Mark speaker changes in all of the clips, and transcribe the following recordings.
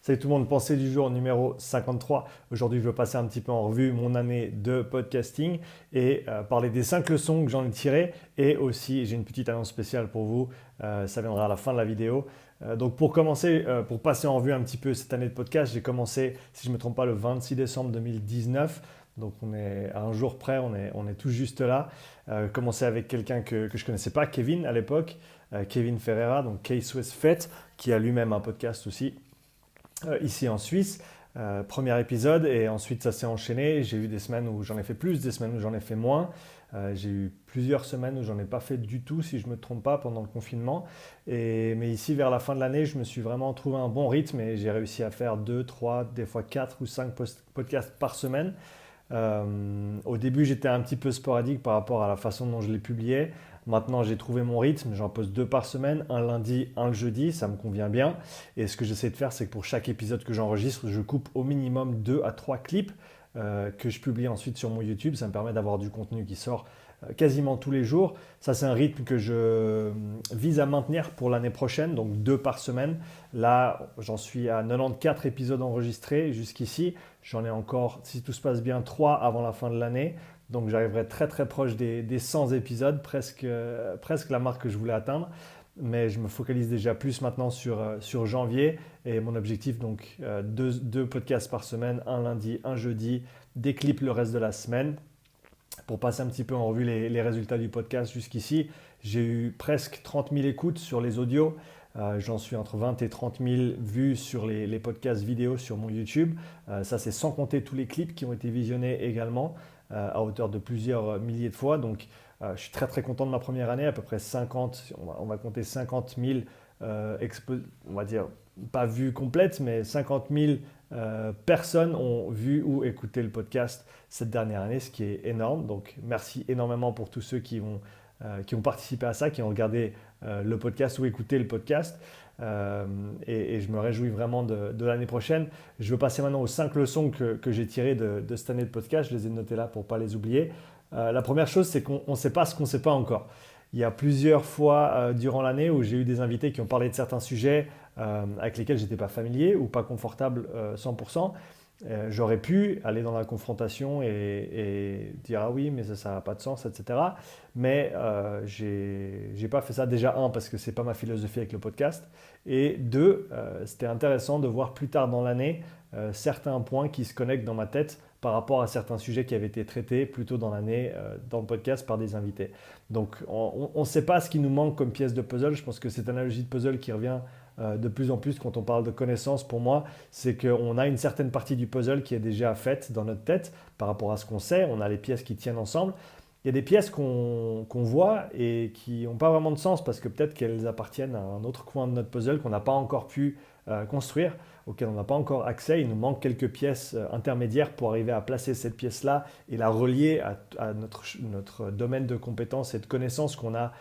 Speaker 1: Salut tout le monde, pensée du jour numéro 53. Aujourd'hui, je veux passer un petit peu en revue mon année de podcasting et parler des 5 leçons que j'en ai tirées. Et aussi, j'ai une petite annonce spéciale pour vous, ça viendra à la fin de la vidéo. Donc pour commencer, pour passer en revue un petit peu cette année de podcast, j'ai commencé, si je ne me trompe pas, le 26 décembre 2019. Donc on est à un jour près, on est tout juste là. Commencé avec quelqu'un que je ne connaissais pas, Kevin à l'époque, Kevin Ferreira, donc K-Swiss Fett, qui a lui-même un podcast aussi ici en Suisse. Premier épisode et ensuite ça s'est enchaîné. J'ai eu des semaines où j'en ai fait plus, des semaines où j'en ai fait moins. J'ai eu plusieurs semaines où j'en ai pas fait du tout, si je me trompe pas, pendant le confinement. Mais ici, vers la fin de l'année, je me suis vraiment trouvé un bon rythme et j'ai réussi à faire 2, 3, des fois 4 ou 5 podcasts par semaine. Au début, j'étais un petit peu sporadique par rapport à la façon dont je les publiais. Maintenant, j'ai trouvé mon rythme. J'en poste 2 par semaine, un lundi, un le jeudi. Ça me convient bien. Et ce que j'essaie de faire, c'est que pour chaque épisode que j'enregistre, je coupe au minimum 2 à 3 clips que je publie ensuite sur mon YouTube. Ça me permet d'avoir du contenu qui sort quasiment tous les jours. Ça, c'est un rythme que je vise à maintenir pour l'année prochaine, donc 2 par semaine. Là, j'en suis à 94 épisodes enregistrés jusqu'ici. J'en ai encore, si tout se passe bien, 3 avant la fin de l'année. Donc j'arriverai très très proche des 100 épisodes, presque la marque que je voulais atteindre. Mais je me focalise déjà plus maintenant sur janvier. Et mon objectif, donc, 2 podcasts par semaine, un lundi, un jeudi, des clips le reste de la semaine. Pour passer un petit peu en revue les résultats du podcast jusqu'ici, j'ai eu presque 30 000 écoutes sur les audios. J'en suis entre 20 et 30 000 vues sur les podcasts vidéo sur mon YouTube. Ça, c'est sans compter tous les clips qui ont été visionnés également à hauteur de plusieurs milliers de fois. Donc, je suis très très content de ma première année, à peu près 50, on va compter 50 000, on va dire pas vues complètes, mais 50 000 personnes ont vu ou écouté le podcast cette dernière année, ce qui est énorme. Donc, merci énormément pour tous ceux qui ont participé à ça, qui ont regardé le podcast ou écouté le podcast. Et je me réjouis vraiment de l'année prochaine. Je veux passer maintenant aux 5 leçons que j'ai tirées de cette année de podcast. Je les ai notées là pour ne pas les oublier. La première chose, c'est qu'on ne sait pas ce qu'on ne sait pas encore. Il y a plusieurs fois durant l'année où j'ai eu des invités qui ont parlé de certains sujets avec lesquels je n'étais pas familier ou pas confortable 100%. J'aurais pu aller dans la confrontation et dire ah oui mais ça n'a pas de sens, etc. Mais j'ai pas fait ça, déjà parce que c'est pas ma philosophie avec le podcast, et deux, c'était intéressant de voir plus tard dans l'année certains points qui se connectent dans ma tête par rapport à certains sujets qui avaient été traités plus tôt dans l'année dans le podcast par des invités. Donc on ne sait pas ce qui nous manque comme pièce de puzzle. Je pense que cette analogie de puzzle qui revient de plus en plus quand on parle de connaissances, pour moi, c'est qu'on a une certaine partie du puzzle qui est déjà faite dans notre tête par rapport à ce qu'on sait. On a les pièces qui tiennent ensemble. Il y a des pièces qu'on voit et qui n'ont pas vraiment de sens parce que peut-être qu'elles appartiennent à un autre coin de notre puzzle qu'on n'a pas encore pu construire, auquel on n'a pas encore accès. Il nous manque quelques pièces intermédiaires pour arriver à placer cette pièce-là et la relier à notre domaine de compétences et de connaissances qu'on a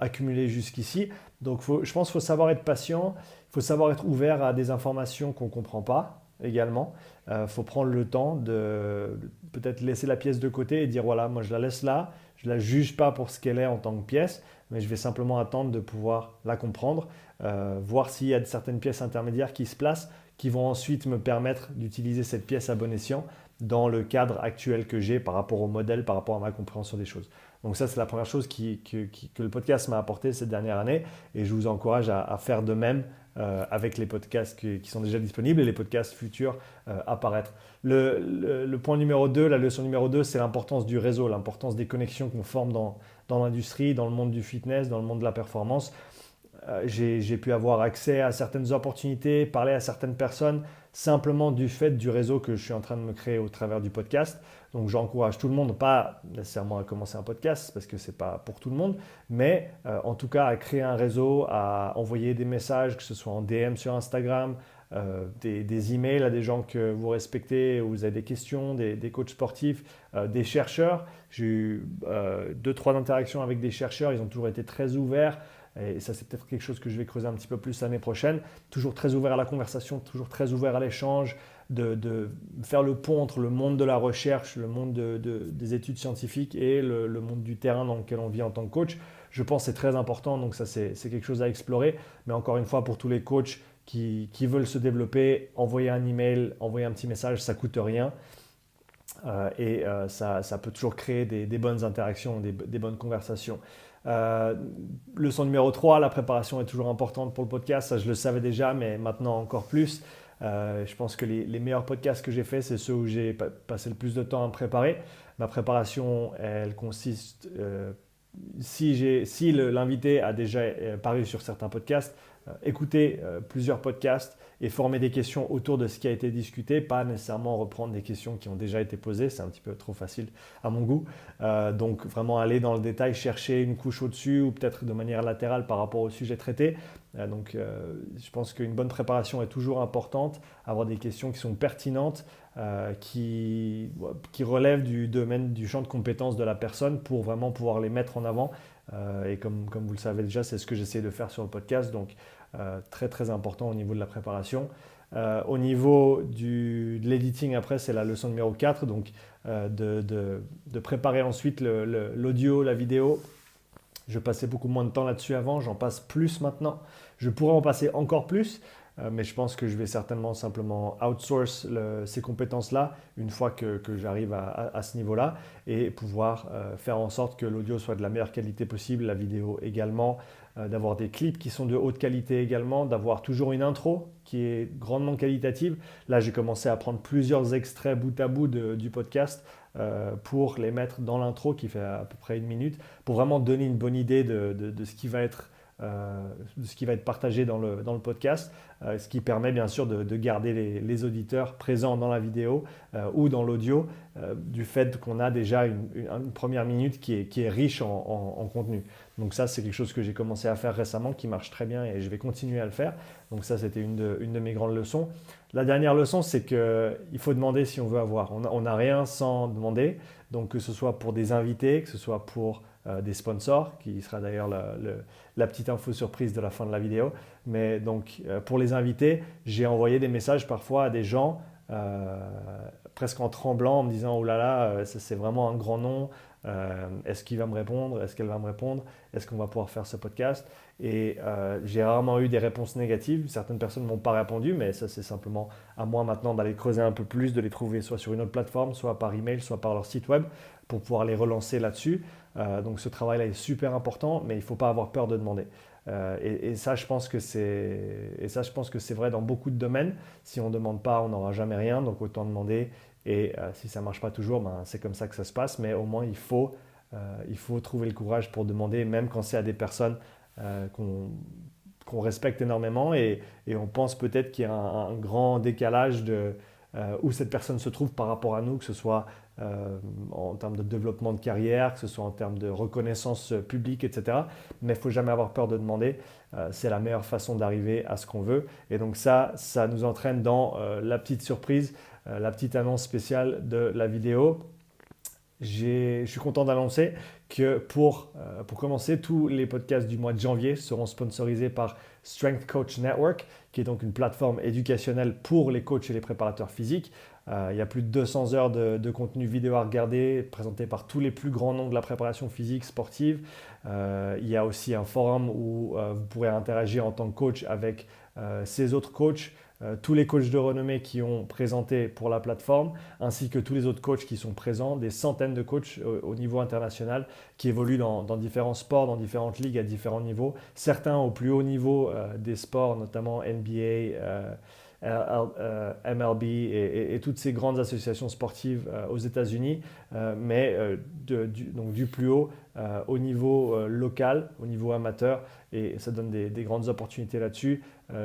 Speaker 1: accumulé jusqu'ici. Donc je pense qu'il faut savoir être patient, il faut savoir être ouvert à des informations qu'on ne comprend pas également. Il faut prendre le temps de peut-être laisser la pièce de côté et dire voilà, moi je la laisse là, je ne la juge pas pour ce qu'elle est en tant que pièce, mais je vais simplement attendre de pouvoir la comprendre, voir s'il y a certaines pièces intermédiaires qui se placent, qui vont ensuite me permettre d'utiliser cette pièce à bon escient dans le cadre actuel que j'ai par rapport au modèle, par rapport à ma compréhension des choses. Donc ça, c'est la première chose que le podcast m'a apporté cette dernière année et je vous encourage à faire de même avec les podcasts qui sont déjà disponibles et les podcasts futurs à paraître. Le point numéro 2, la leçon numéro 2, c'est l'importance du réseau, l'importance des connexions qu'on forme dans l'industrie, dans le monde du fitness, dans le monde de la performance. J'ai pu avoir accès à certaines opportunités, parler à certaines personnes simplement du fait du réseau que je suis en train de me créer au travers du podcast. Donc j'encourage tout le monde, pas nécessairement à commencer un podcast parce que ce n'est pas pour tout le monde, mais en tout cas à créer un réseau, à envoyer des messages, que ce soit en DM sur Instagram, des emails à des gens que vous respectez, où vous avez des questions, des coachs sportifs, des chercheurs. J'ai eu 2-3 interactions avec des chercheurs, ils ont toujours été très ouverts. Et ça, c'est peut-être quelque chose que je vais creuser un petit peu plus l'année prochaine. Toujours très ouvert à la conversation, toujours très ouvert à l'échange, de faire le pont entre le monde de la recherche, le monde des études scientifiques et le monde du terrain dans lequel on vit en tant que coach. Je pense que c'est très important, donc ça, c'est quelque chose à explorer. Mais encore une fois, pour tous les coachs qui veulent se développer, envoyer un email, envoyer un petit message, ça ne coûte rien. Ça peut toujours créer des bonnes interactions, des bonnes conversations. Leçon numéro 3, la préparation est toujours importante pour le podcast. Ça, je le savais déjà, mais maintenant encore plus. Je pense que les meilleurs podcasts que j'ai faits, c'est ceux où j'ai passé le plus de temps à me préparer. Ma préparation, elle consiste, si l'invité a déjà paru sur certains podcasts, écouter plusieurs podcasts et former des questions autour de ce qui a été discuté, pas nécessairement reprendre des questions qui ont déjà été posées, c'est un petit peu trop facile à mon goût. Donc vraiment aller dans le détail, chercher une couche au-dessus ou peut-être de manière latérale par rapport au sujet traité. Je pense qu'une bonne préparation est toujours importante, avoir des questions qui sont pertinentes, qui relèvent du domaine, du champ de compétences de la personne pour vraiment pouvoir les mettre en avant. Et comme vous le savez déjà, c'est ce que j'essaie de faire sur le podcast, donc très très important au niveau de la préparation. Au niveau de l'editing, après, c'est la leçon numéro 4, donc de préparer ensuite l'audio, la vidéo. Je passais beaucoup moins de temps là-dessus avant, j'en passe plus maintenant. Je pourrais en passer encore plus, mais je pense que je vais certainement simplement outsource ces compétences-là une fois que j'arrive à ce niveau-là et pouvoir faire en sorte que l'audio soit de la meilleure qualité possible, la vidéo également, d'avoir des clips qui sont de haute qualité également, d'avoir toujours une intro qui est grandement qualitative. Là, j'ai commencé à prendre plusieurs extraits bout à bout du podcast pour les mettre dans l'intro qui fait à peu près 1 minute, pour vraiment donner une bonne idée de ce qui va être partagé dans le podcast, ce qui permet bien sûr de garder les auditeurs présents dans la vidéo ou dans l'audio, du fait qu'on a déjà une première minute qui est riche en contenu. Donc ça, c'est quelque chose que j'ai commencé à faire récemment, qui marche très bien et je vais continuer à le faire. Donc ça, c'était une de mes grandes leçons. La dernière leçon, c'est qu'il faut demander si on veut avoir. On n'a rien sans demander, donc que ce soit pour des invités, que ce soit pour des sponsors, qui sera d'ailleurs la petite info surprise de la fin de la vidéo. Mais donc, pour les invités, j'ai envoyé des messages parfois à des gens presque en tremblant, en me disant « Oh là là, c'est vraiment un grand nom, est-ce qu'il va me répondre? Est-ce qu'elle va me répondre? Est-ce qu'on va pouvoir faire ce podcast ?» Et j'ai rarement eu des réponses négatives. Certaines personnes ne m'ont pas répondu, mais ça, c'est simplement à moi maintenant d'aller creuser un peu plus, de les trouver soit sur une autre plateforme, soit par email, soit par leur site web, pour pouvoir les relancer là-dessus. Donc ce travail-là est super important, mais il ne faut pas avoir peur de demander. Et ça, je pense que c'est vrai dans beaucoup de domaines. Si on ne demande pas, on n'aura jamais rien, donc autant demander. Et si ça ne marche pas toujours, c'est comme ça que ça se passe. Mais au moins, il faut trouver le courage pour demander, même quand c'est à des personnes qu'on respecte énormément. Et on pense peut-être qu'il y a un grand décalage où cette personne se trouve par rapport à nous, que ce soit en termes de développement de carrière, que ce soit en termes de reconnaissance publique, etc. Mais il ne faut jamais avoir peur de demander. C'est la meilleure façon d'arriver à ce qu'on veut. Et donc ça nous entraîne dans la petite surprise, la petite annonce spéciale de la vidéo. Je suis content d'annoncer que pour commencer, tous les podcasts du mois de janvier seront sponsorisés par Strength Coach Network, qui est donc une plateforme éducationnelle pour les coachs et les préparateurs physiques. Il y a plus de 200 heures de contenu vidéo à regarder, présenté par tous les plus grands noms de la préparation physique sportive. Il y a aussi un forum où vous pourrez interagir en tant que coach avec ces autres coachs, tous les coachs de renommée qui ont présenté pour la plateforme, ainsi que tous les autres coachs qui sont présents, des centaines de coachs au niveau international qui évoluent dans différents sports, dans différentes ligues à différents niveaux, certains au plus haut niveau des sports, notamment NBA, MLB et toutes ces grandes associations sportives aux États-Unis, mais donc du plus haut au niveau local, au niveau amateur, et ça donne des grandes opportunités là-dessus.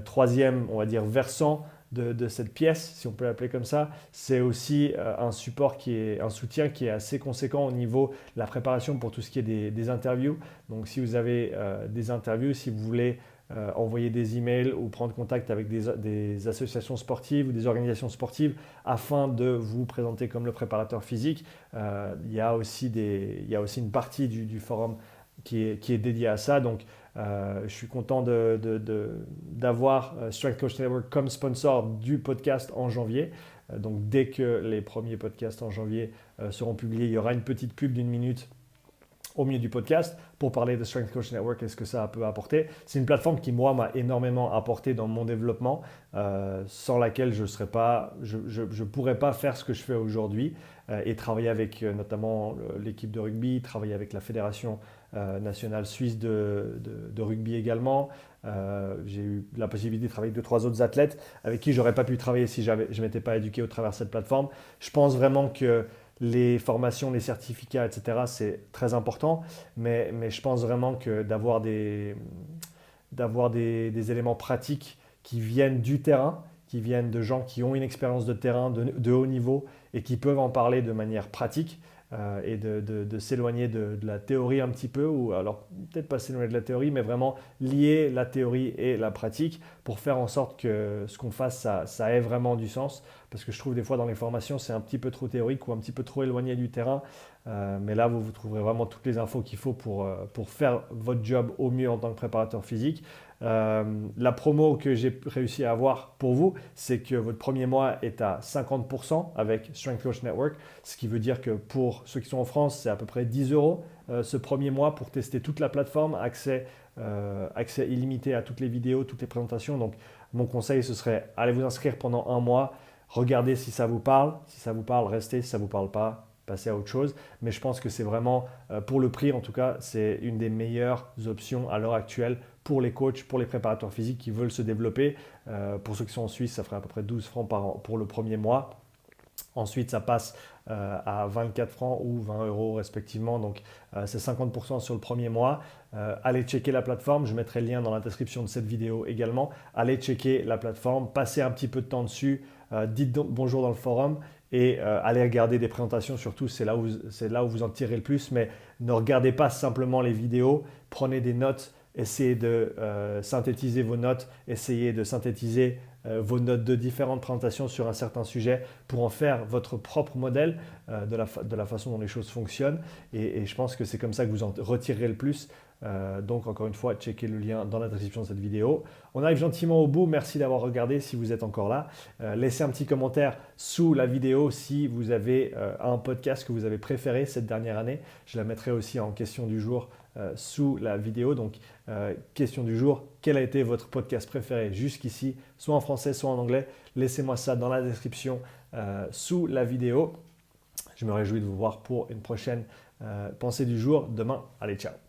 Speaker 1: Troisième, on va dire, versant de cette pièce, si on peut l'appeler comme ça, c'est aussi un soutien qui est assez conséquent au niveau de la préparation pour tout ce qui est des interviews. Donc si vous avez des interviews, si vous voulez envoyer des emails ou prendre contact avec des associations sportives ou des organisations sportives afin de vous présenter comme le préparateur physique, il y a aussi une partie du forum qui est dédiée à ça. Donc je suis content d'avoir Strength Coach Network comme sponsor du podcast en janvier. Donc dès que les premiers podcasts en janvier seront publiés, il y aura une petite pub d'1 minute au milieu du podcast pour parler de Strength Coach Network et ce que ça peut apporter. C'est une plateforme qui, moi, m'a énormément apporté dans mon développement, sans laquelle je ne pourrais pas faire ce que je fais aujourd'hui et travailler avec notamment l'équipe de rugby, travailler avec la Fédération nationale suisse de rugby également. J'ai eu la possibilité de travailler avec 2-3 autres athlètes avec qui je n'aurais pas pu travailler si je ne m'étais pas éduqué au travers de cette plateforme. Je pense vraiment que les formations, les certificats, etc., c'est très important, mais je pense vraiment que d'avoir des éléments pratiques qui viennent du terrain, qui viennent de gens qui ont une expérience de terrain de haut niveau et qui peuvent en parler de manière pratique et de s'éloigner de la théorie un petit peu, ou alors peut-être pas s'éloigner de la théorie, mais vraiment lier la théorie et la pratique pour faire en sorte que ce qu'on fasse, ça ait vraiment du sens. Parce que je trouve des fois dans les formations, c'est un petit peu trop théorique ou un petit peu trop éloigné du terrain. Mais là, vous trouverez vraiment toutes les infos qu'il faut pour faire votre job au mieux en tant que préparateur physique. La promo que j'ai réussi à avoir pour vous, c'est que votre premier mois est à 50% avec Strength Coach Network, ce qui veut dire que pour ceux qui sont en France, c'est à peu près 10 euros ce premier mois pour tester toute la plateforme, accès illimité à toutes les vidéos, toutes les présentations. Donc mon conseil, ce serait allez vous inscrire pendant un mois, regardez si ça vous parle, restez, si ça ne vous parle pas, passer à autre chose. Mais je pense que c'est vraiment, pour le prix en tout cas, c'est une des meilleures options à l'heure actuelle pour les coachs, pour les préparateurs physiques qui veulent se développer. Pour ceux qui sont en Suisse, ça ferait à peu près 12 francs par an pour le premier mois. Ensuite, ça passe à 24 francs ou 20 euros respectivement. Donc, c'est 50% sur le premier mois. Allez checker la plateforme. Je mettrai le lien dans la description de cette vidéo également. Allez checker la plateforme. Passez un petit peu de temps dessus. Dites donc bonjour dans le forum et allez regarder des présentations. Surtout, c'est là où vous en tirez le plus. Mais ne regardez pas simplement les vidéos. Prenez des notes. Essayez de synthétiser vos notes. Essayez de synthétiser vos notes de différentes présentations sur un certain sujet pour en faire votre propre modèle de la façon dont les choses fonctionnent. Et je pense que c'est comme ça que vous en retirerez le plus. Donc encore une fois, checkez le lien dans la description de cette vidéo. On arrive gentiment au bout. Merci d'avoir regardé si vous êtes encore là. Laissez un petit commentaire sous la vidéo si vous avez un podcast que vous avez préféré cette dernière année. Je la mettrai aussi en question du jour sous la vidéo. Donc, question du jour, quel a été votre podcast préféré jusqu'ici, soit en français, soit en anglais? Laissez-moi ça dans la description sous la vidéo. Je me réjouis de vous voir pour une prochaine pensée du jour demain. Allez, ciao!